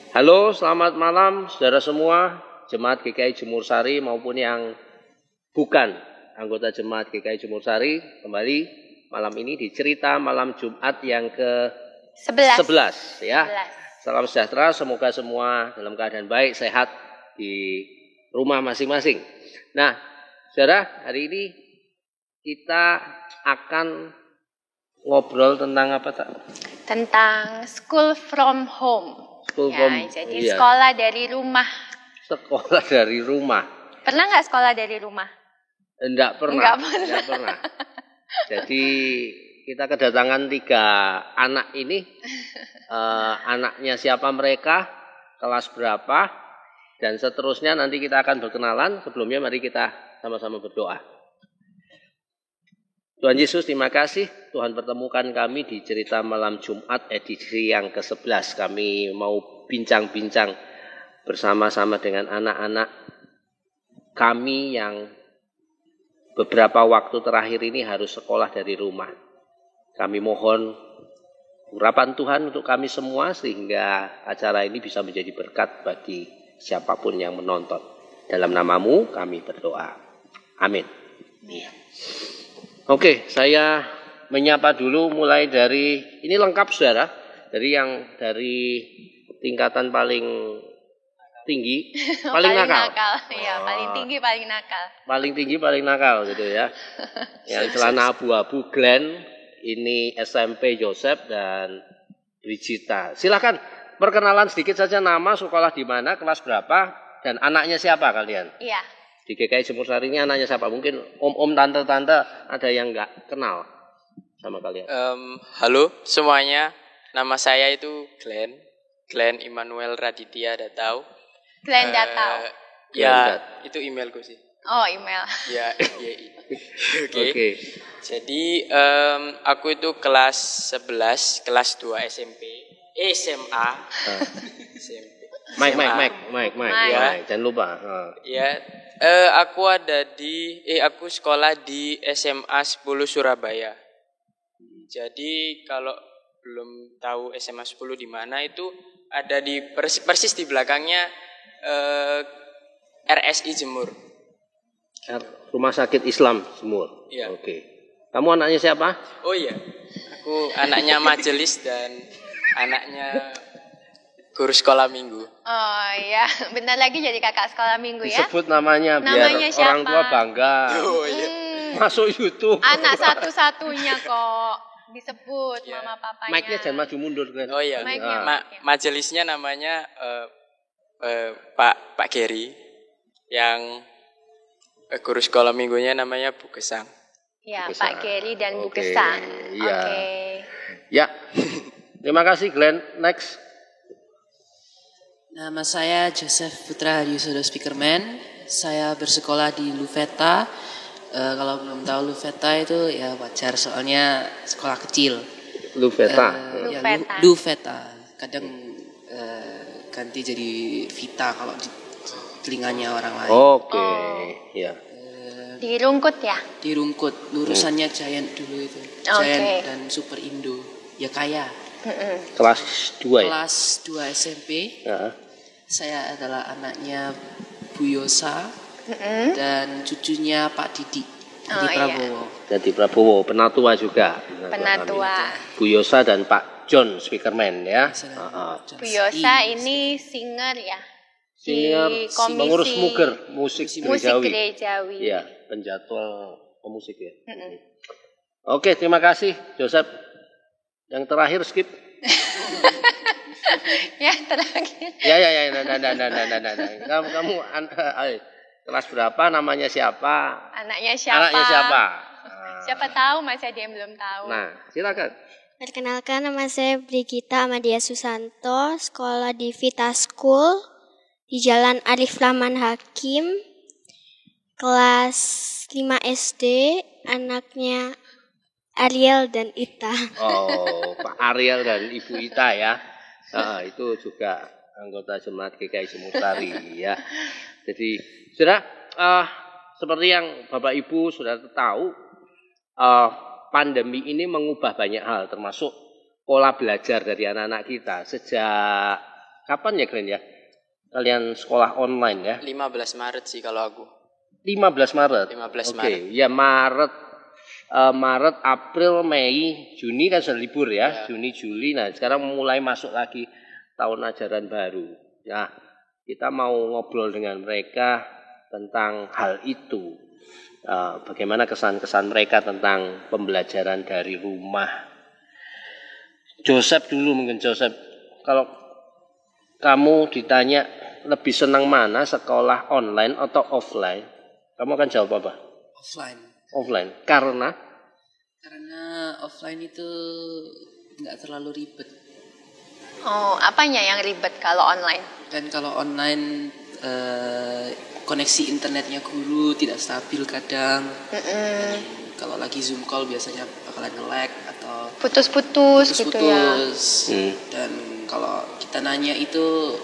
Halo, selamat malam saudara semua, Jemaat GKI Jemur Sari maupun yang bukan anggota Jemaat GKI Jemur Sari. Kembali malam ini di cerita malam Jumat yang ke-11 ya. 11. Salam sejahtera, semoga semua dalam keadaan baik, sehat di rumah masing-masing. Nah, saudara, hari ini kita akan ngobrol tentang apa, Tak? Tentang school from home. Jadi iya. Sekolah dari rumah. Sekolah dari rumah. Pernah nggak sekolah dari rumah? Enggak pernah. Jadi kita kedatangan 3 anak ini. Anaknya siapa mereka, kelas berapa, dan seterusnya nanti kita akan berkenalan. Sebelumnya mari kita sama-sama berdoa. Tuhan Yesus, terima kasih Tuhan pertemukan kami di cerita malam Jumat edisi yang ke-11. Kami mau bincang-bincang bersama-sama dengan anak-anak kami yang beberapa waktu terakhir ini harus sekolah dari rumah. Kami mohon urapan Tuhan untuk kami semua sehingga acara ini bisa menjadi berkat bagi siapapun yang menonton. Dalam namamu kami berdoa. Amin. Oke, saya menyapa dulu mulai dari, ini lengkap saudara, dari tingkatan paling tinggi, paling nakal. Iya, paling tinggi paling nakal. Paling tinggi paling nakal gitu ya. Yang celana abu-abu Glenn, ini SMP Joseph dan Brigita. Silakan perkenalan sedikit saja, nama, sekolah di mana, kelas berapa, dan anaknya siapa kalian? Iya. Di GKI Jemur Sari ini anaknya siapa? Mungkin om-om, tante-tante ada yang nggak kenal sama kalian. Halo semuanya, nama saya itu Glenn Immanuel Raditya Datau. Glenn Datau. Ya, itu emailku sih. Oh, email. Ya, iya. Oke. Jadi aku itu kelas 11, kelas 2 SMA. Mike. Jangan lupa. Ya, aku aku sekolah di SMA 10 Surabaya. Jadi kalau belum tahu SMA 10 di mana, itu ada di persis di belakangnya RSI Jemur. Rumah Sakit Islam Jemur. Iya. Oke. Kamu anaknya siapa? Oh iya, aku anaknya majelis dan anaknya guru sekolah minggu. Oh iya, bentar lagi jadi kakak sekolah minggu ya. Disebut namanya biar siapa? Orang tua bangga. Oh iya. Masuk YouTube. Anak satu-satunya kok disebut mama papanya. Mic-nya jangan maju mundur kan. Oh iya. Majelisnya namanya Pak Geri, yang guru sekolah minggunya namanya Bu Gesang. Ya, Pak Geri dan Bu Gesang. Iya. Oke. Ya. Terima kasih Glenn. Next. Nama saya Joseph Putra Yusodo Speakerman. Saya bersekolah di Luveta. Kalau belum tahu Luveta itu ya wajar, soalnya sekolah kecil. Luveta. Luveta. Kadang ganti jadi Vita kalau di telinganya orang lain. Oke. Ya. Di Rungkut ya? Di Rungkut. Lurusannya Giant dulu itu. Giant dan Super Indo. Ya kaya. Kelas 2 ya? Kelas 2 SMP. Ya. Saya adalah anaknya Bu Yosa dan cucunya Pak Didi Prabowo. Didi Prabowo, penatua juga. Penatua. Bu Yosa dan Pak John Speakerman ya. Bu Yosa ini singer ya? Singer, pengurus musik gerejawi. Iya, penjadwal pemusik ya. Oke, terima kasih Joseph. Yang terakhir skip. Ya, terakhir. Ya. Nah. Kamu kelas berapa? Namanya siapa? Anaknya siapa? Nah. Siapa tahu masih ada yang belum tahu. Nah, silakan. Perkenalkan, nama saya Brigita Amadia Susanto, sekolah di Vita School di Jalan Arif Rahman Hakim, kelas 5 SD, anaknya Ariel dan Ita. Oh, Pak Ariel dan Ibu Ita ya. Itu juga anggota Jemaat GKI Jemur Sari ya. Jadi, saudara, seperti yang Bapak Ibu sudah tahu, pandemi ini mengubah banyak hal, termasuk pola belajar dari anak-anak kita sejak kapan ya Glenn ya? Kalian sekolah online ya? 15 Maret sih kalau aku. 15 Maret. 15 Oke, Maret. ya Maret, April, Mei, Juni kan sudah libur ya. Juni, Juli. Nah, sekarang mulai masuk lagi tahun ajaran baru. Nah, kita mau ngobrol dengan mereka tentang hal itu. Bagaimana kesan-kesan mereka tentang pembelajaran dari rumah. Joseph dulu mungkin Joseph. Kalau kamu ditanya lebih senang mana, sekolah online atau offline? Kamu akan jawab apa? Offline. Offline. Karena offline itu nggak terlalu ribet. Oh, apanya yang ribet kalau online? Dan kalau online koneksi internetnya guru tidak stabil kadang. Dan kalau lagi Zoom call biasanya bakalan nge-lag atau Putus-putus gitu ya. Dan kalau kita nanya itu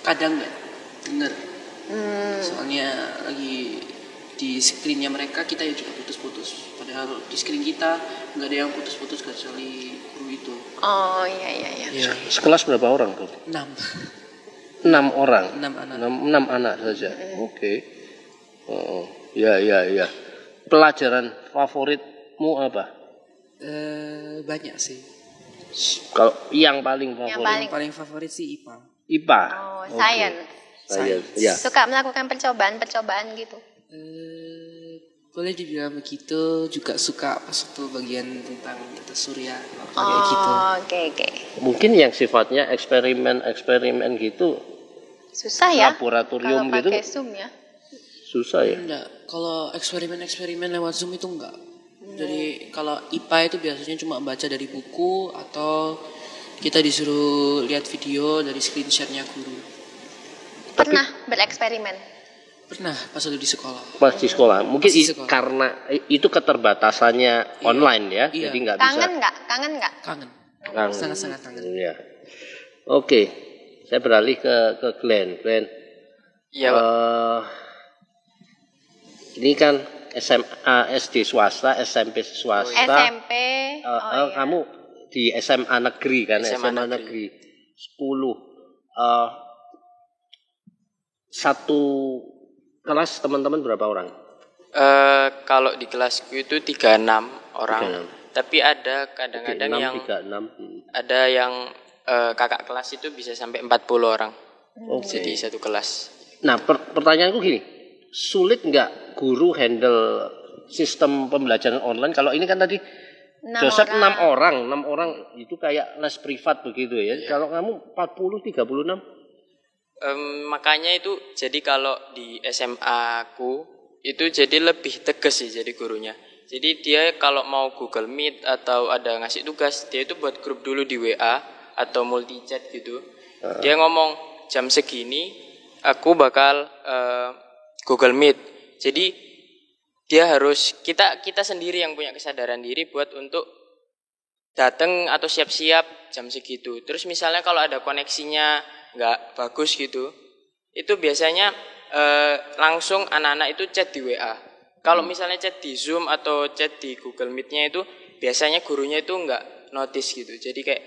kadang nggak denger. Soalnya lagi di screennya mereka kita ya juga putus-putus. Padahal di screen kita nggak ada yang putus-putus kecuali guru itu. Oh iya. Ya, sekelas berapa orang tuh? 6 orang. 6 anak. 6 anak saja. Oke. Oh, ya. Pelajaran favoritmu apa? Banyak sih. Kalau yang paling favorit? Yang paling favorit sih IPA. IPA. Oh, science. Ya. Suka melakukan percobaan gitu. Boleh dibilang begitu, juga suka pas waktu bagian tentang tata surya kayak gitu. Oke. Mungkin yang sifatnya eksperimen gitu, Susah ya? laboratorium kalau gitu, pakai Zoom ya? susah ya. Enggak, kalau eksperimen lewat Zoom itu enggak. Jadi kalau IPA itu biasanya cuma baca dari buku atau kita disuruh lihat video dari screenshotnya guru. Pernah bereksperimen? Pernah pas waktu di sekolah. Pas di sekolah, mungkin Pas di sekolah. karena itu keterbatasannya online ya, Iya. jadi nggak bisa. Kangen nggak? Kangen. Kangen. Sangat-sangat kangen. Iya. Oke, saya beralih ke Glenn. Iya, Pak. Ini kan SMA, SD swasta, SMP swasta. SMP. Iya. Kamu di SMA negeri kan, SMA SMA negeri 10. Satu kelas teman-teman berapa orang? Kalau di kelasku itu 36 orang. 36. Tapi ada kadang-kadang yang 36. ada yang kakak kelas itu bisa sampai 40 orang. Oke. Jadi satu kelas. Nah, pertanyaanku gini, sulit nggak guru handle sistem pembelajaran online? Kalau ini kan tadi 6 orang. 6 orang itu kayak les privat begitu ya. Kalau kamu 40, 36? Makanya itu jadi kalau di SMA aku itu jadi lebih tegas sih jadi gurunya. Jadi dia kalau mau Google Meet atau ada ngasih tugas, dia itu buat grup dulu di WA atau multi chat gitu. Dia ngomong jam segini aku bakal Google Meet. Jadi dia harus kita sendiri yang punya kesadaran diri buat untuk datang atau siap-siap jam segitu. Terus misalnya kalau ada koneksinya nggak bagus gitu, itu biasanya langsung anak-anak itu chat di WA. Kalau misalnya chat di Zoom atau chat di Google Meet-nya itu biasanya gurunya itu nggak notice gitu. Jadi kayak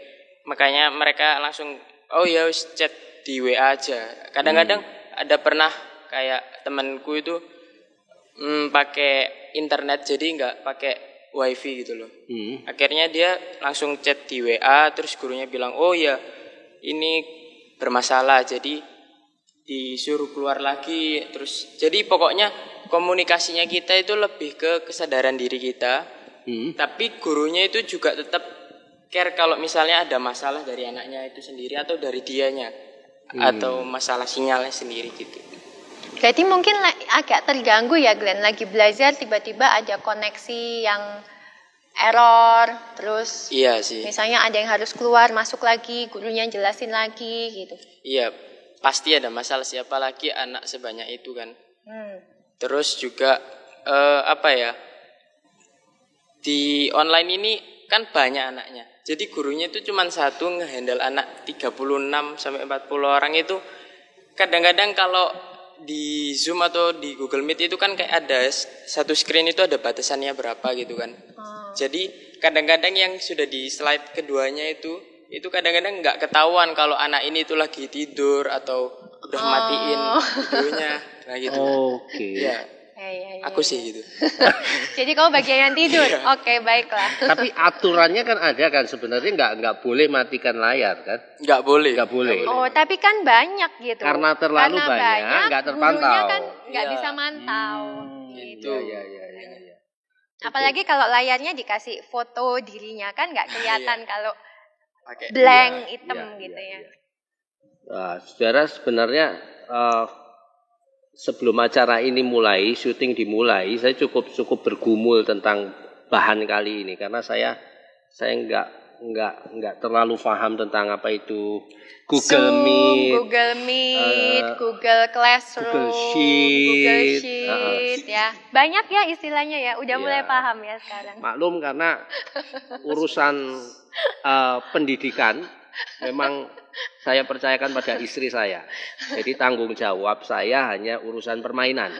makanya mereka langsung oh ya chat di WA aja. Kadang-kadang ada pernah kayak temanku itu pakai internet jadi nggak pakai wifi gitu loh. Akhirnya dia langsung chat di WA, terus gurunya bilang oh ya ini bermasalah, jadi disuruh keluar lagi. Terus jadi pokoknya komunikasinya kita itu lebih ke kesadaran diri kita. Tapi gurunya itu juga tetap care kalau misalnya ada masalah dari anaknya itu sendiri atau dari dianya atau masalah sinyalnya sendiri gitu. Berarti mungkin agak terganggu ya Glenn, lagi belajar tiba-tiba ada koneksi yang error, terus Iya sih. misalnya ada yang harus keluar, masuk lagi, gurunya jelasin lagi gitu. Iya, pasti ada masalah, siapa lagi anak sebanyak itu kan. Terus juga apa ya? Di online ini kan banyak anaknya. Jadi gurunya itu cuma satu ngehandle anak 36 sampai 40 orang itu kadang-kadang kalau di Zoom atau di Google Meet itu kan kayak ada satu screen itu ada batasannya berapa gitu kan. Jadi kadang-kadang yang sudah di slide keduanya itu kadang-kadang nggak ketahuan kalau anak ini itu lagi tidur atau udah matiin videonya. Nah gitu. Oke. Ya, Ya. aku sih gitu. Jadi kamu bagian yang tidur. Oke, baiklah. Tapi aturannya kan ada kan sebenarnya nggak boleh matikan layar kan? Nggak boleh. Nggak boleh. Oh, tapi kan banyak gitu. Karena terlalu banyak, nggak terpantau. Gurunya kan nggak Iya. bisa mantau. Gitu. Ya. Apalagi kalau layarnya dikasih foto dirinya kan nggak kelihatan kalau Pakai blank hitam gitu ya. Nah, saudara sebenarnya sebelum acara ini mulai, syuting dimulai, saya cukup bergumul tentang bahan kali ini karena saya nggak terlalu paham tentang apa itu Google Zoom, Meet, Google Classroom, Google Sheet, ya. Banyak ya istilahnya ya. Udah Iya. mulai paham ya sekarang. Maklum karena urusan pendidikan memang saya percayakan pada istri saya. Jadi tanggung jawab saya hanya urusan permainan.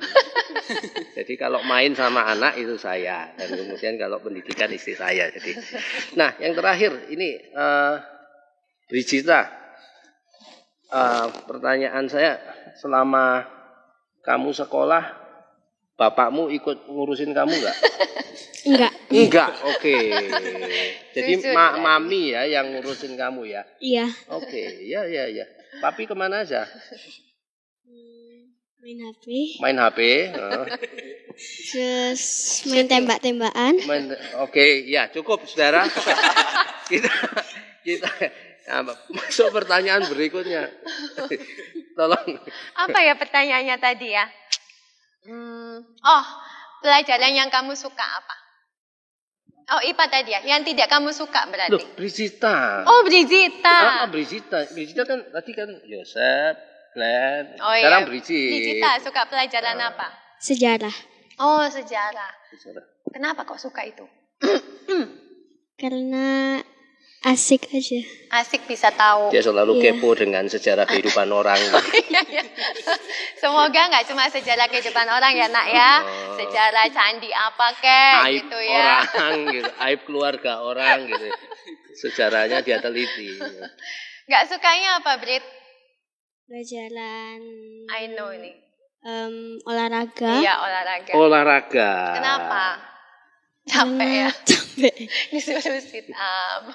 Jadi kalau main sama anak itu saya, dan kemudian kalau pendidikan istri saya. Jadi, nah yang terakhir ini Brigita, pertanyaan saya, selama kamu sekolah, bapakmu ikut ngurusin kamu nggak? Enggak, oke. Jadi mami ya yang ngurusin kamu ya? Iya. Oke, ya. Papi kemana aja? Main HP. Main HP. Terus main tembak-tembakan. Oke, ya cukup saudara. kita masuk pertanyaan berikutnya. Tolong. Apa ya pertanyaannya tadi ya? Pelajaran yang kamu suka apa? Oh, IPA tadi ya, yang tidak kamu suka berarti. Loh, Brigita. Oh, Brigita. Brigita kan tadi kan Yosef, Glenn, Oh iya. sekarang Brigita. Brigita suka pelajaran apa? Sejarah. Oh, sejarah. Kenapa kok suka itu? Karena asik aja. Asik bisa tahu. Dia selalu Iya. kepo dengan sejarah kehidupan orang. Iya. Semoga nggak cuma sejarah kehidupan orang ya nak ya. Sejarah candi apa kek Aib gitu ya. orang gitu, aib keluarga orang gitu. Sejarahnya dia teliti. Nggak sukanya apa Brit? Pelajaran I know ini. olahraga. Iya olahraga. Olahraga. Kenapa? Capek ya. Capek. Disuruh sit up.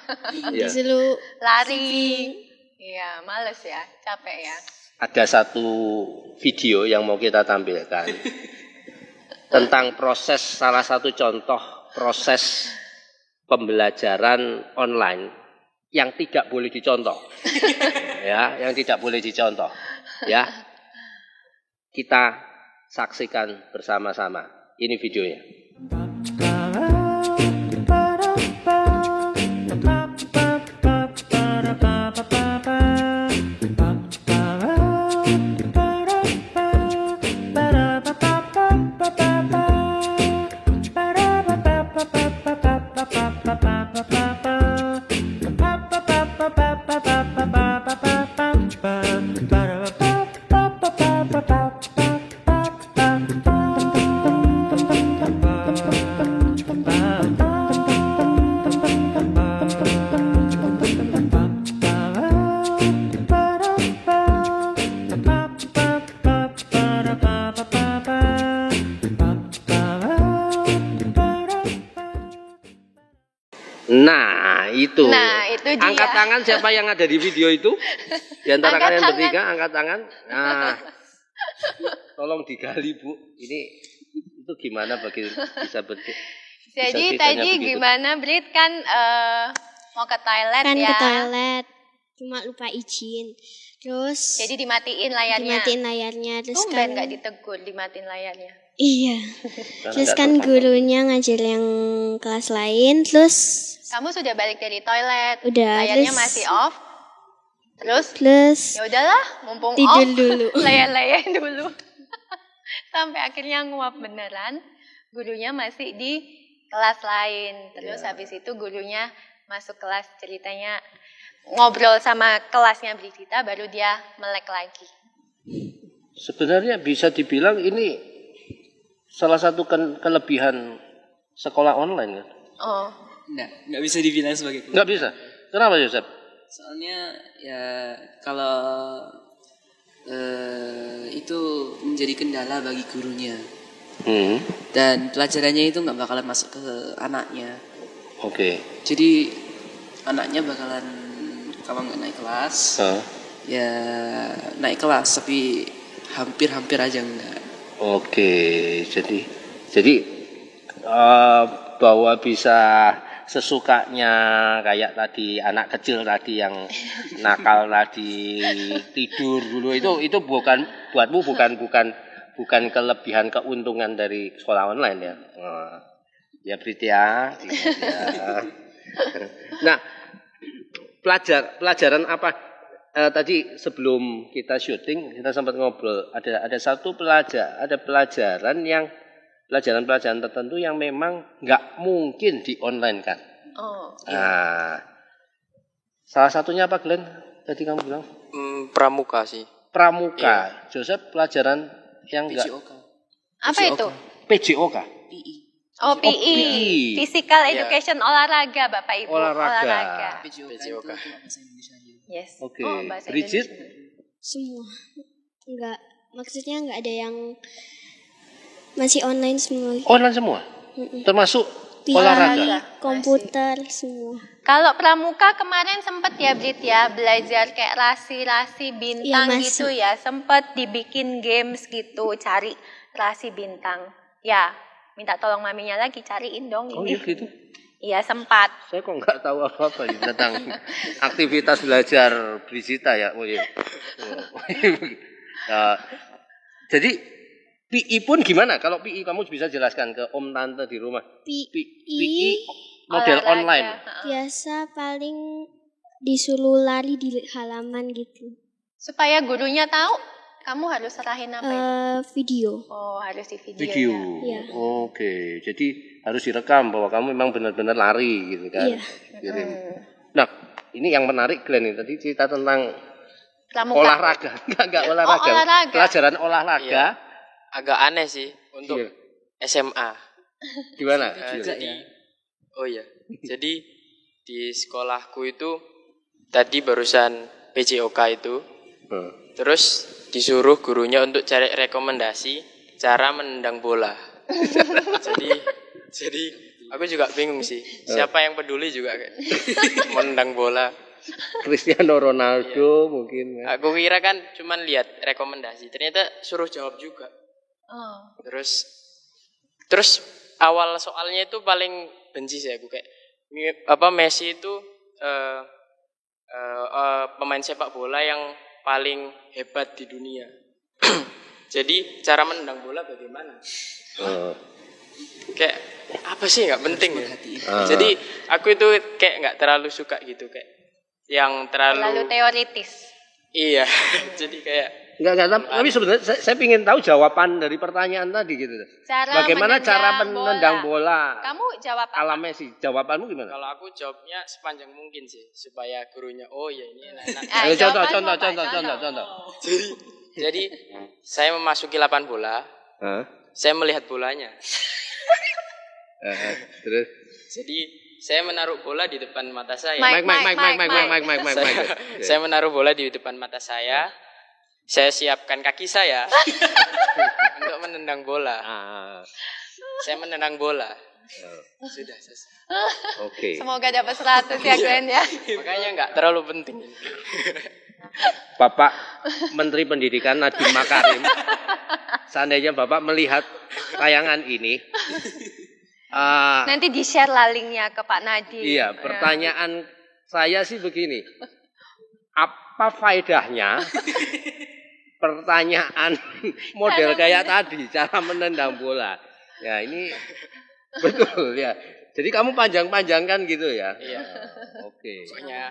Iya. Disuruh Lari. Iya males ya. Capek ya. Ada satu video yang mau kita tampilkan tentang proses, salah satu contoh proses pembelajaran online yang tidak boleh dicontoh. Ya, yang tidak boleh dicontoh. Ya. Kita saksikan bersama-sama. Ini videonya. Nah, itu dia. Angkat tangan siapa yang ada di video itu? Di antara Angkat kalian tangan. bertiga, angkat tangan. Nah, tolong digali Bu. Ini itu gimana bisa Jadi ceritanya tadi begitu. gimana Brit kan mau ke toilet kan ya. ke toilet. Cuma lupa izin. Terus Jadi dimatiin layarnya. dimatiin layarnya. Terus Tumben kan nggak ditegur dimatiin layarnya. iya. Karena Terus nggak kan terpantau. gurunya ngajar yang kelas lain. Terus Kamu sudah balik dari toilet. Udah, Layarnya terus- masih off. Terus Ya udahlah, mumpung tidur off. dulu. Layan-layan dulu. Sampai akhirnya nguap beneran. Gurunya masih di kelas lain. Terus Ya. habis itu gurunya masuk kelas ceritanya ngobrol sama kelasnya Brigita baru dia melek lagi. sebenarnya bisa dibilang ini salah satu kelebihan sekolah online kan? Oh. Nggak bisa dibilang sebagai kelebihan. Nggak bisa. Kenapa Yosep? Soalnya ya kalau itu menjadi kendala bagi gurunya. Dan pelajarannya itu nggak bakalan masuk ke anaknya. Oke. Jadi anaknya bakalan kalau nggak naik kelas, ya naik kelas tapi hampir aja enggak. Oke, jadi bahwa bisa sesukanya kayak tadi anak kecil tadi yang nakal tadi tidur dulu itu buatmu bukan kelebihan keuntungan dari sekolah online ya. Ya Brit ya. Nah, pelajaran apa tadi sebelum kita syuting kita sempat ngobrol ada pelajaran tertentu yang memang nggak mungkin di online kan. Nah, salah satunya apa Glenn? Tadi kamu bilang? Pramuka sih. Pramuka. Iya. Joseph pelajaran yang nggak. PJOK. Apa itu? PJOK. PI. Oh, PI. Physical Education Olahraga, Bapak Ibu. Olahraga. PJOK itu PJOK. cuma bahasa Indonesia aja. Yes. Oke. Oh, bahasa Bridget? Indonesia. Semua. Enggak, maksudnya enggak ada yang masih online semua. Online semua. Termasuk olahraga. Komputer semua. Kalau pramuka kemarin sempet ya Brit ya belajar kayak rasi-rasi bintang Iya, gitu ya, sempet dibikin games gitu, cari rasi bintang. Ya, minta tolong maminya lagi cariin dong Oh ini. iya gitu. Iya sempat. Saya kok nggak tahu apa-apa ya tentang aktivitas belajar Brisita ya. Oh iya. Jadi PI pun gimana? Kalau PI kamu bisa jelaskan ke om tante di rumah. PI model Olahraga. online. Biasa paling disuruh lari di halaman gitu. Supaya gurunya tahu kamu harus serahin apa itu? Video. Oh, harus di video. Video. Iya. Oke. Jadi harus direkam bahwa kamu memang benar-benar lari gitu kan. Iya. Kirim. Nah, ini yang menarik Glenn ini tadi cerita tentang Pramuka. olahraga. Enggak olahraga. Oh, olahraga. Pelajaran olahraga. Iya. Agak aneh sih untuk Iya. SMA. Gimana? Jadi, oh iya. Jadi di sekolahku itu tadi barusan PJOK itu, terus disuruh gurunya untuk cari rekomendasi cara menendang bola. jadi aku juga bingung sih. Siapa yang peduli juga menendang bola? Cristiano Ronaldo mungkin. Aku kira kan cuman lihat rekomendasi, ternyata suruh jawab juga. Oh. Terus awal soalnya itu paling benci sih aku kayak Messi itu pemain sepak bola yang paling hebat di dunia. Jadi cara menendang bola bagaimana? Kayak apa sih nggak penting ya? Jadi aku itu kayak nggak terlalu suka gitu kayak yang terlalu teoritis. Iya. Jadi kayak Enggak, tapi sebenarnya saya ingin tahu jawaban dari pertanyaan tadi gitu. Bagaimana cara menendang bola? Kamu jawab apa? Ala Messi. Jawabanmu gimana? kalau aku jawabnya sepanjang mungkin sih supaya gurunya oh ya ini enak. Ayo, Jawabanmu apa? contoh. Jadi saya memasuki lapangan bola, saya melihat bolanya. Terus Jadi saya menaruh bola di depan mata saya. Mike. Saya menaruh bola di depan mata saya. Saya siapkan kaki saya untuk menendang bola. Saya menendang bola. Sudah selesai. Oke. Semoga dapat 100 ya Glenn ya. Makanya nggak terlalu penting. Bapak Menteri Pendidikan Nadiem Makarim, seandainya Bapak melihat tayangan ini, Nanti di-share lah linknya ke Pak Nadiem. iya, pertanyaan saya sih begini, apa faedahnya pertanyaan model kayak tadi, cara menendang bola? Ya ini betul ya. Jadi kamu panjang-panjangkan gitu ya? Iya. Oke. Pokoknya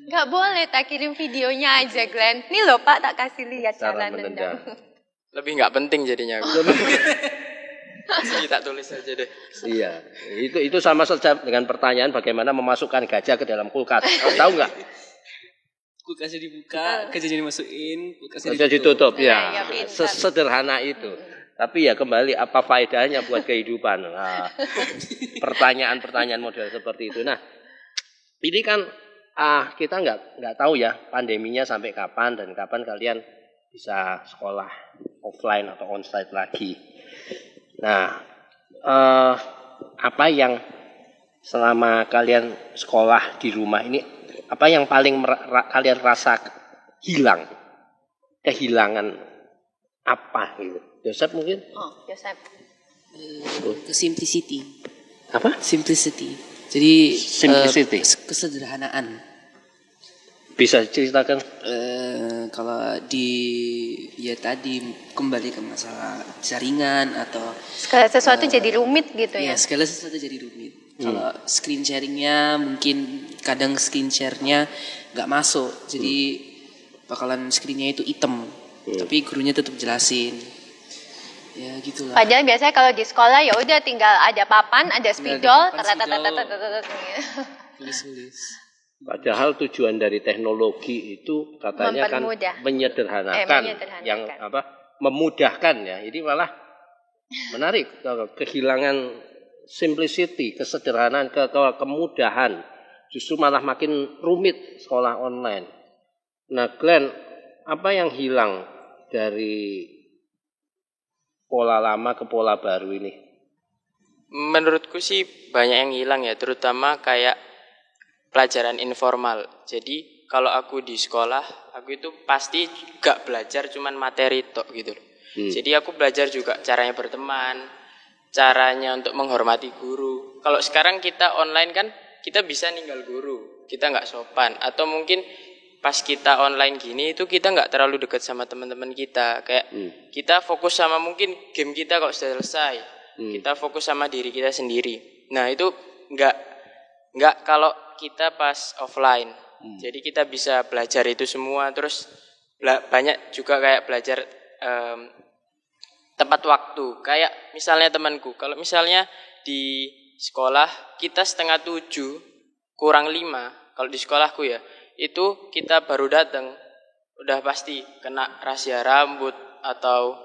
Nggak boleh, tak kirim videonya aja Glenn. Nih loh Pak, tak kasih lihat Cara cara menendang. nendang. lebih nggak penting jadinya. Jadi tak tulis aja deh. Iya, itu sama saja dengan pertanyaan bagaimana memasukkan gajah ke dalam kulkas. Tahu nggak? kulkasnya dibuka, kerjanya dimasukin, kulkasnya Kerja ditutup Ya, ya. pintar. Sederhana itu. Tapi ya kembali apa faedahnya buat kehidupan? Nah, pertanyaan-pertanyaan model seperti itu. Nah, ini kan kita nggak tahu ya pandeminya sampai kapan dan kapan kalian bisa sekolah offline atau onsite lagi. Nah, apa yang selama kalian sekolah di rumah ini, apa yang paling kalian rasa hilang? Kehilangan apa gitu? Joseph mungkin? Oh, Joseph. ke simplicity. Apa? Simplicity. Jadi Simplicity. kesederhanaan. Bisa ceritakan? Kalau ya tadi kembali ke masalah jaringan atau Segala sesuatu jadi rumit gitu ya. segala sesuatu jadi rumit. Kalau screen sharingnya mungkin kadang screen share-nya nggak masuk, jadi bakalan screen-nya itu hitam, tapi gurunya tetap jelasin. Ya gitulah. Padahal biasanya kalau di sekolah ya udah tinggal ada papan, ada spidol, Tulis-tulis. Padahal tujuan dari teknologi itu katanya kan Mempermudah. menyederhanakan, Menyederhanakan. yang memudahkan ya. Ini malah menarik, kehilangan simplicity, kesederhanaan, kemudahan. Justru malah makin rumit sekolah online. Nah, Glenn, apa yang hilang dari pola lama ke pola baru ini? Menurutku sih banyak yang hilang ya, terutama kayak pelajaran informal. Jadi kalau aku di sekolah, aku itu pasti gak belajar cuman materi tok gitu loh. Jadi aku belajar juga caranya berteman, caranya untuk menghormati guru. Kalau sekarang kita online kan kita bisa ninggal guru, kita gak sopan. Atau mungkin pas kita online gini itu kita gak terlalu dekat sama teman-teman kita. Kayak kita fokus sama mungkin game kita kok sudah selesai. Kita fokus sama diri kita sendiri. Nah itu nggak kalau kita pas offline. Jadi kita bisa belajar itu semua. Terus banyak juga kayak belajar tepat waktu. Kayak misalnya temanku, kalau misalnya di sekolah kita 6:30 kurang 5. Kalau di sekolahku ya, itu kita baru datang udah pasti kena rahasia rambut, atau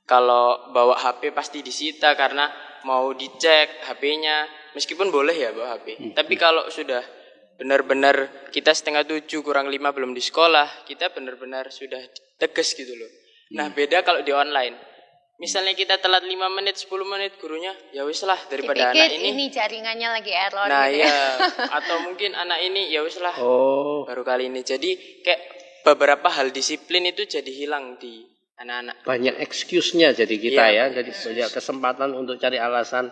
kalau bawa HP pasti disita karena mau dicek HP-nya. Meskipun boleh ya bawa HP. Tapi kalau sudah benar-benar kita 6:30 kurang 5 belum di sekolah, kita benar-benar sudah tegas gitu loh. Nah beda kalau di online. Misalnya kita telat 5 menit, 10 menit, gurunya ya wis lah daripada Dipikir anak ini jaringannya lagi error nah gitu ya. atau mungkin anak ini ya wis lah Oh, baru kali ini. Jadi kayak beberapa hal disiplin itu jadi hilang di anak-anak. banyak excuse-nya jadi kita Iya, ya. Jadi banyak kesempatan untuk cari alasan.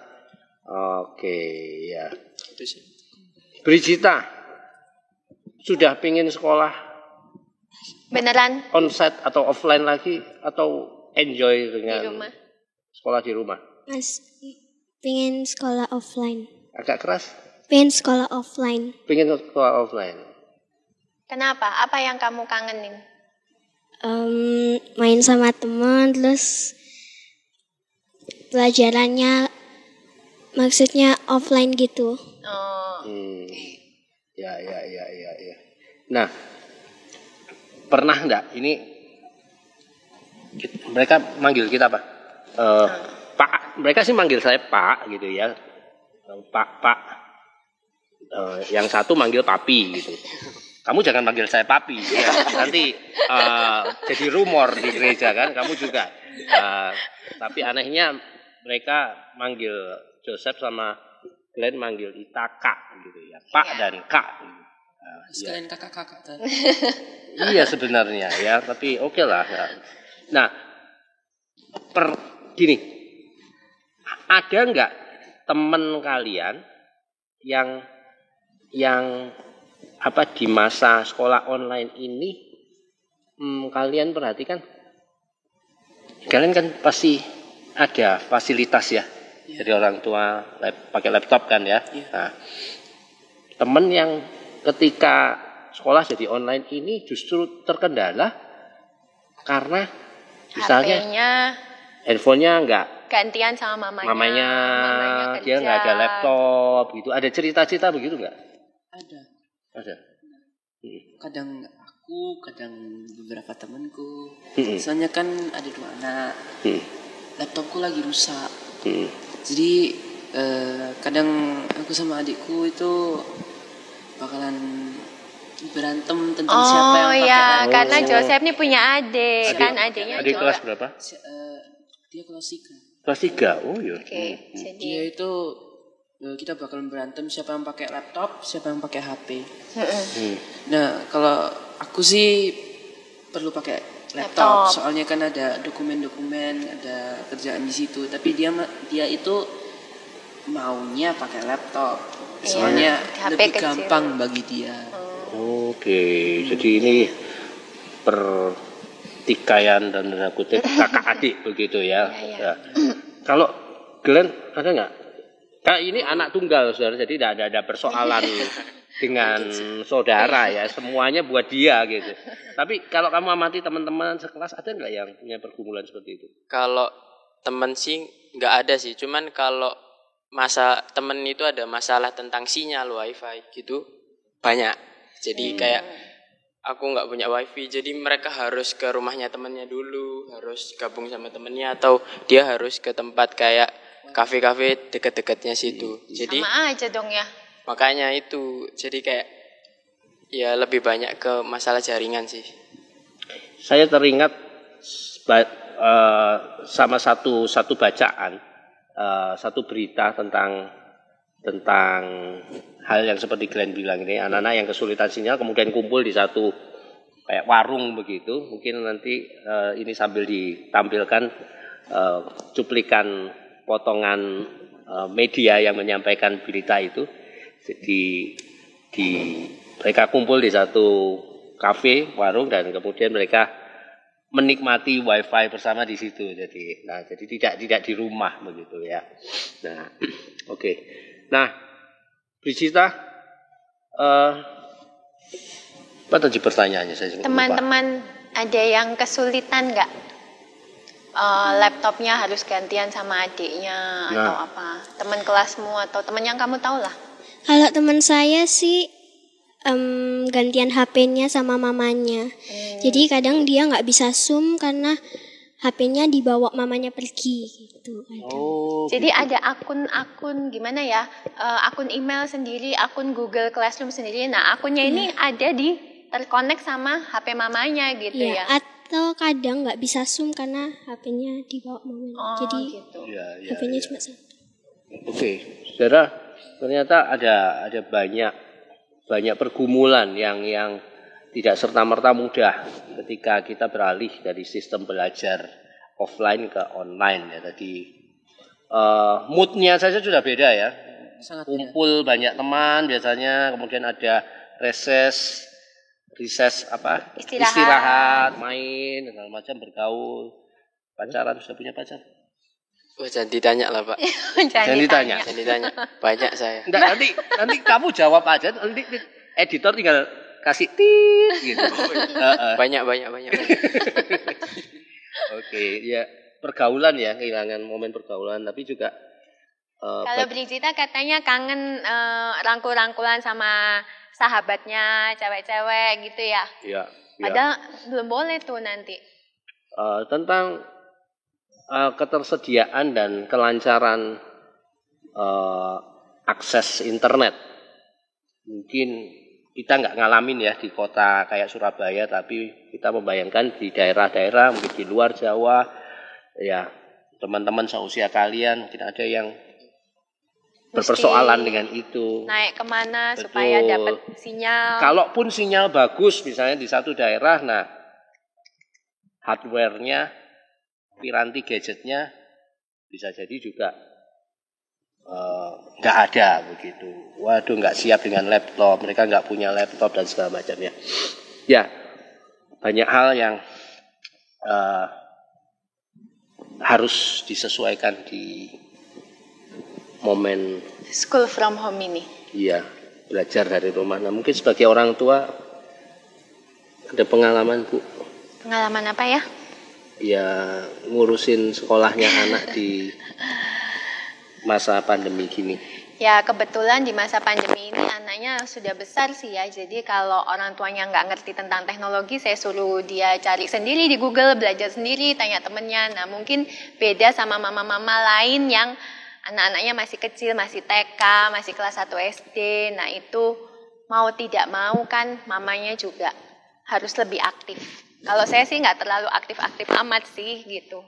Oke, ya. Itu sih. Brigita, sudah pingin sekolah Beneran onsite atau offline lagi, atau enjoy di dengan rumah. sekolah di rumah? Mas, pengen sekolah offline. Agak keras? Pengen sekolah offline. Pingin sekolah offline. Kenapa? Apa yang kamu kangenin? Main sama teman, terus pelajarannya maksudnya offline gitu. Oh, Ya. Nah, pernah enggak ini mereka manggil kita apa? Pak. Mereka sih manggil saya Pak gitu ya. Pak. Yang satu manggil Papi gitu. Kamu jangan manggil saya Papi ya. Nanti jadi rumor di gereja kan. Kamu juga. Tapi anehnya mereka manggil Joseph sama Glenn manggil kita Kak gitu ya. Pak dan Kak. Sekalian kakak-kakak tadi. Iya sebenarnya ya, tapi oke lah. Nah, gini, ada nggak teman kalian yang di masa sekolah online ini kalian perhatikan, kalian kan pasti ada fasilitas ya, dari orang tua pakai laptop kan ya. Nah, teman yang ketika sekolah jadi online ini justru terkendala karena misalnya HP-nya handphonenya nggak gantian sama mamanya. mamanya dia kerja. nggak ada laptop gitu. Ada cerita-cerita begitu nggak? Ada. Ada. Kadang aku, kadang beberapa temanku. Soalnya kan ada 2 anak. Laptopku lagi rusak. Jadi kadang aku sama adikku itu bakalan berantem tentang siapa yang pakai laptop. Karena Joseph nih punya adik kan adiknya Adik juga. kelas berapa? Dia kelas 3. Kelas 3. Oh iya. Oke, jadi Dia itu kita bakalan berantem siapa yang pakai laptop, siapa yang pakai HP. Nah, kalau aku sih perlu pakai laptop. Soalnya kan ada dokumen-dokumen, ada kerjaan di situ. Tapi dia itu maunya pakai laptop. Soalnya HP lebih kecil. gampang bagi dia. Oke, jadi ini pertikaian dan tanda kutip kakak adik begitu ya. Ya. Kalau Glenn ada nggak? Kayak ini anak tunggal, saudara, jadi tidak ada persoalan dengan saudara ya, semuanya buat dia gitu. Tapi kalau kamu amati teman-teman sekelas, ada nggak yang punya pergumulan seperti itu? Kalau temen sih nggak ada sih, cuman kalau temen itu ada masalah tentang sinyal wifi gitu banyak. Jadi kayak aku nggak punya wifi, jadi mereka harus ke rumahnya temennya dulu, harus gabung sama temennya, atau dia harus ke tempat kayak kafe-kafe deket-deketnya situ. Jadi sama aja dong ya. makanya itu, jadi kayak ya lebih banyak ke masalah jaringan sih. Saya teringat sama satu bacaan, satu berita tentang hal yang seperti Glenn bilang ini, anak-anak yang kesulitan sinyal kemudian kumpul di satu kayak warung begitu. Mungkin nanti ini sambil ditampilkan cuplikan potongan media yang menyampaikan berita itu. Jadi mereka kumpul di satu kafe, warung, dan kemudian mereka menikmati wifi bersama di situ. Jadi tidak di rumah begitu ya. Nah, oke. Nah, Brigita, apa tadi pertanyaannya? Saya Teman-teman ada yang kesulitan nggak? Laptopnya harus gantian sama adiknya atau apa? Teman kelasmu atau teman yang kamu tahu lah? Kalau teman saya sih gantian HP-nya sama mamanya. Jadi kadang dia nggak bisa Zoom karena HP-nya dibawa mamanya pergi gitu. Jadi ada akun gimana ya? Akun email sendiri, akun Google Classroom sendiri. Nah, akunnya ini ada terkonek sama HP mamanya gitu ya. Atau kadang nggak bisa Zoom karena HP-nya dibawa mamanya. Jadi gitu. HP-nya cuma satu. Oke, saudara, ternyata ada banyak pergumulan yang tidak serta-merta mudah ketika kita beralih dari sistem belajar offline ke online ya. Tadi moodnya saja sudah beda ya. Sangat kumpul banyak teman biasanya, kemudian ada recess istirahat, main segala macam, bergaul, pacaran. Sudah punya pacar? Wah, jangan ditanya lah Pak. Jangan ditanya. Jangan ditanya. Banyak saya. Enggak, nanti kamu jawab aja, nanti editor tinggal kasih tit gitu. Banyak. Oke, ya pergaulan ya, kehilangan momen pergaulan, tapi juga kalau Brigita katanya kangen rangkul-rangkulan sama sahabatnya cewek-cewek gitu ya. Iya. Padahal belum boleh tuh nanti. Tentang ketersediaan dan kelancaran akses internet. Mungkin kita nggak ngalamin ya di kota kayak Surabaya, tapi kita membayangkan di daerah-daerah, mungkin di luar Jawa, ya teman-teman seusia kalian mungkin ada yang berpersoalan dengan itu. Naik kemana supaya dapat sinyal. Kalaupun sinyal bagus misalnya di satu daerah, nah hardware-nya, piranti gadgetnya bisa jadi juga nggak ada begitu. Waduh, nggak siap dengan laptop, mereka nggak punya laptop dan segala macamnya. Ya, banyak hal yang harus disesuaikan di momen School from home ini. Iya, belajar dari rumah. Nah, mungkin sebagai orang tua ada pengalaman, Bu? Pengalaman apa ya? Ya, ngurusin sekolahnya anak di masa pandemi gini. Ya kebetulan di masa pandemi ini anaknya sudah besar sih ya. Jadi kalau orang tuanya nggak ngerti tentang teknologi, saya suruh dia cari sendiri di Google, belajar sendiri, tanya temennya. Nah mungkin beda sama mama-mama lain yang anak-anaknya masih kecil, masih TK, masih kelas 1 SD. Nah itu mau tidak mau kan mamanya juga harus lebih aktif. Kalau saya sih nggak terlalu aktif-aktif amat sih gitu.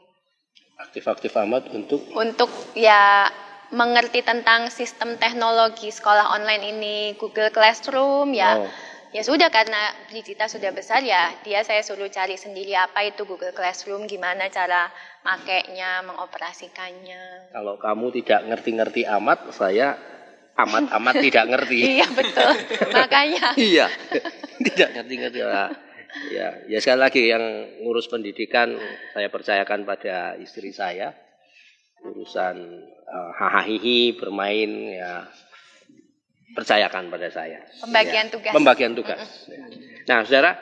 Aktif-aktif amat untuk ya mengerti tentang sistem teknologi sekolah online ini, Google Classroom ya. Ya sudah, karena Brigita sudah besar ya, saya suruh cari sendiri apa itu Google Classroom, gimana cara makainya, mengoperasikannya. Kalau kamu tidak ngerti-ngerti amat, saya amat-amat tidak ngerti. Iya betul, makanya. Iya, tidak ngerti-ngerti. Ya sekali lagi yang ngurus pendidikan saya percayakan pada istri saya. Urusan hahaha bermain ya percayakan pada saya. Pembagian tugas. Nah, saudara,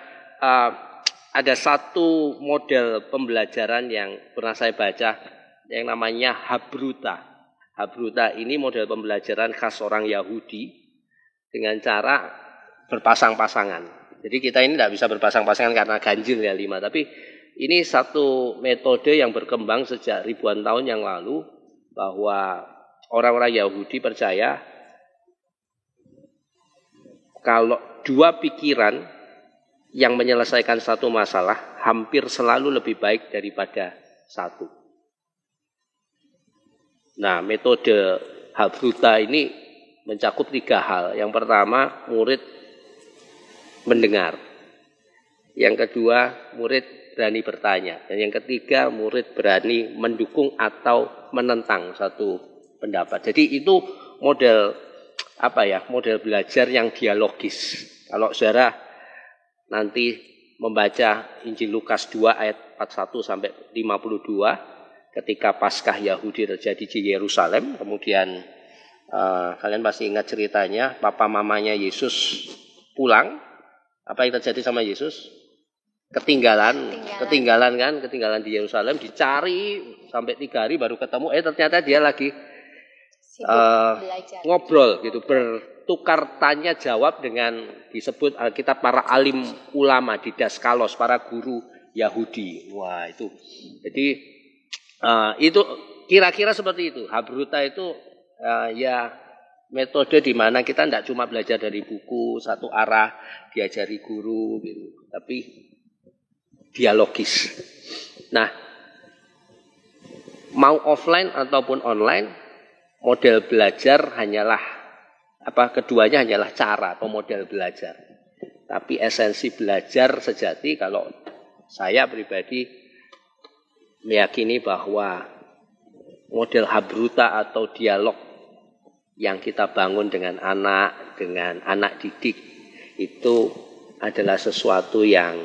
ada satu model pembelajaran yang pernah saya baca yang namanya Habruta. Habruta ini model pembelajaran khas orang Yahudi dengan cara berpasang-pasangan. Jadi kita ini tidak bisa berpasang-pasangan karena ganjil ya 5, tapi ini satu metode yang berkembang sejak ribuan tahun yang lalu, bahwa orang-orang Yahudi percaya kalau dua pikiran yang menyelesaikan satu masalah hampir selalu lebih baik daripada satu. Nah, metode Habruta ini mencakup 3 hal. Yang pertama, murid mendengar. Yang kedua, murid berani bertanya. Dan yang ketiga, murid berani mendukung atau menentang satu pendapat. Jadi itu model model belajar yang dialogis. Kalau saudara nanti membaca Injil Lukas 2 ayat 41 sampai 52, ketika Paskah Yahudi terjadi di Yerusalem, kemudian kalian pasti ingat ceritanya, papa mamanya Yesus pulang. Apa yang terjadi sama Yesus? Ketinggalan di Yerusalem, dicari sampai 3 hari baru ketemu. Ternyata dia lagi ngobrol gitu, bertukar tanya jawab dengan disebut Alkitab para alim ulama, didaskalos, para guru Yahudi. Wah itu, jadi itu kira-kira seperti itu. Habruta itu ya metode di mana kita tidak cuma belajar dari buku satu arah diajari guru gitu, tapi dialogis. Nah, mau offline ataupun online, model belajar hanyalah keduanya hanyalah cara atau model belajar. Tapi esensi belajar sejati, kalau saya pribadi meyakini bahwa model Habruta atau dialog yang kita bangun dengan anak didik itu adalah sesuatu yang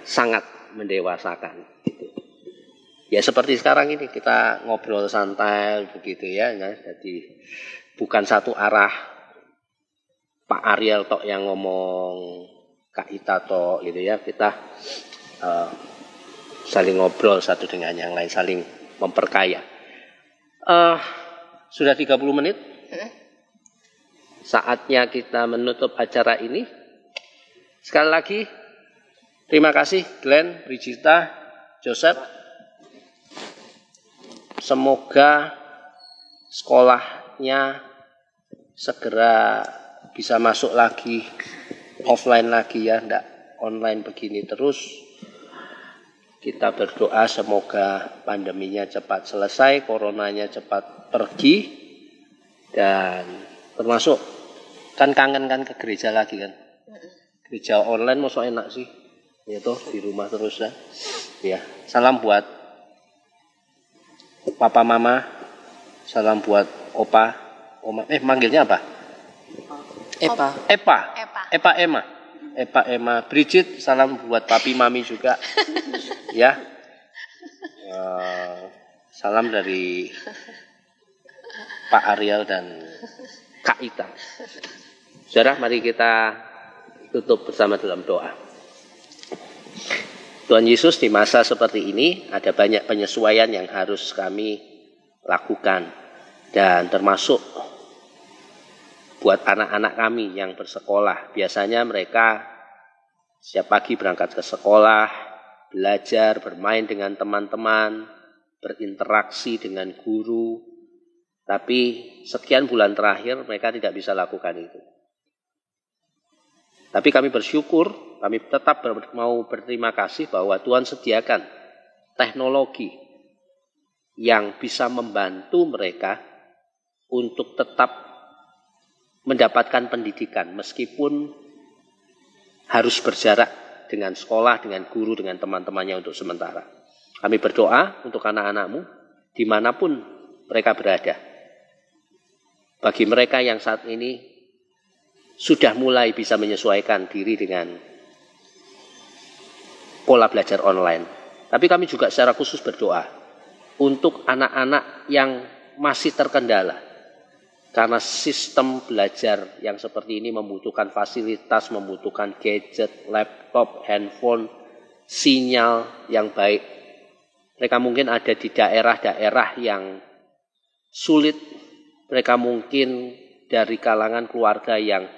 sangat mendewasakan. Gitu. Ya seperti sekarang ini kita ngobrol santai begitu ya. Jadi bukan satu arah Pak Ariel tok yang ngomong, Kak Ita tok gitu ya. Kita saling ngobrol satu dengan yang lain, saling memperkaya. Sudah 30 menit. Saatnya kita menutup acara ini. Sekali lagi terima kasih Glenn, Brigita, Joseph. Semoga sekolahnya segera bisa masuk lagi, offline lagi ya, enggak online begini terus. Kita berdoa semoga pandeminya cepat selesai, coronanya cepat pergi, dan termasuk kan kangen kan ke gereja lagi kan. Gereja online masuk enak sih. Ya toh di rumah terus ya. Ya, salam buat papa mama, salam buat opa, oma. Manggilnya apa? Epa, Emma, Bridget, salam buat papi mami juga. Ya. Salam dari Pak Ariel dan Kak Ita. Saudara, mari kita tutup bersama dalam doa. Tuhan Yesus, di masa seperti ini ada banyak penyesuaian yang harus kami lakukan. Dan termasuk buat anak-anak kami yang bersekolah. Biasanya mereka setiap pagi berangkat ke sekolah, belajar, bermain dengan teman-teman, berinteraksi dengan guru. Tapi sekian bulan terakhir mereka tidak bisa lakukan itu. Tapi kami bersyukur, kami tetap mau berterima kasih bahwa Tuhan sediakan teknologi yang bisa membantu mereka untuk tetap mendapatkan pendidikan meskipun harus berjarak dengan sekolah, dengan guru, dengan teman-temannya untuk sementara. Kami berdoa untuk anak-anakmu dimanapun mereka berada. Bagi mereka yang saat ini sudah mulai bisa menyesuaikan diri dengan pola belajar online. Tapi kami juga secara khusus berdoa untuk anak-anak yang masih terkendala. Karena sistem belajar yang seperti ini membutuhkan fasilitas, membutuhkan gadget, laptop, handphone, sinyal yang baik. Mereka mungkin ada di daerah-daerah yang sulit. Mereka mungkin dari kalangan keluarga yang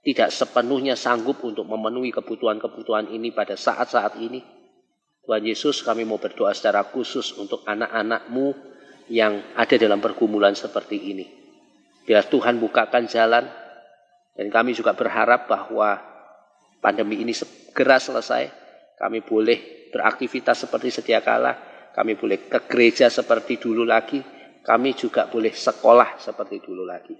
tidak sepenuhnya sanggup untuk memenuhi kebutuhan-kebutuhan ini pada saat-saat ini. Tuhan Yesus, kami mau berdoa secara khusus untuk anak-anak-Mu yang ada dalam pergumulan seperti ini. Biar Tuhan bukakan jalan, dan kami juga berharap bahwa pandemi ini segera selesai. Kami boleh beraktivitas seperti sedia kala, kami boleh ke gereja seperti dulu lagi, kami juga boleh sekolah seperti dulu lagi.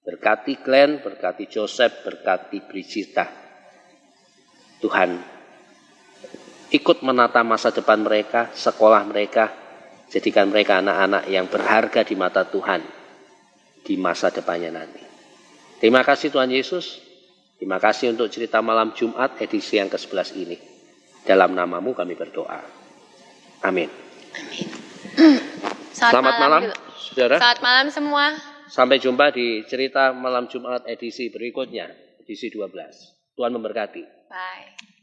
Berkati Glenn, berkati Joseph, berkati Brigita. Tuhan ikut menata masa depan mereka, sekolah mereka, jadikan mereka anak-anak yang berharga di mata Tuhan di masa depannya nanti. Terima kasih Tuhan Yesus. Terima kasih untuk cerita malam Jumat edisi yang ke-11 ini. Dalam nama-Mu kami berdoa. Amin. Amin. Selamat malam, saudara. Selamat malam semua. Sampai jumpa di cerita malam Jumat edisi berikutnya, edisi 12. Tuhan memberkati. Bye.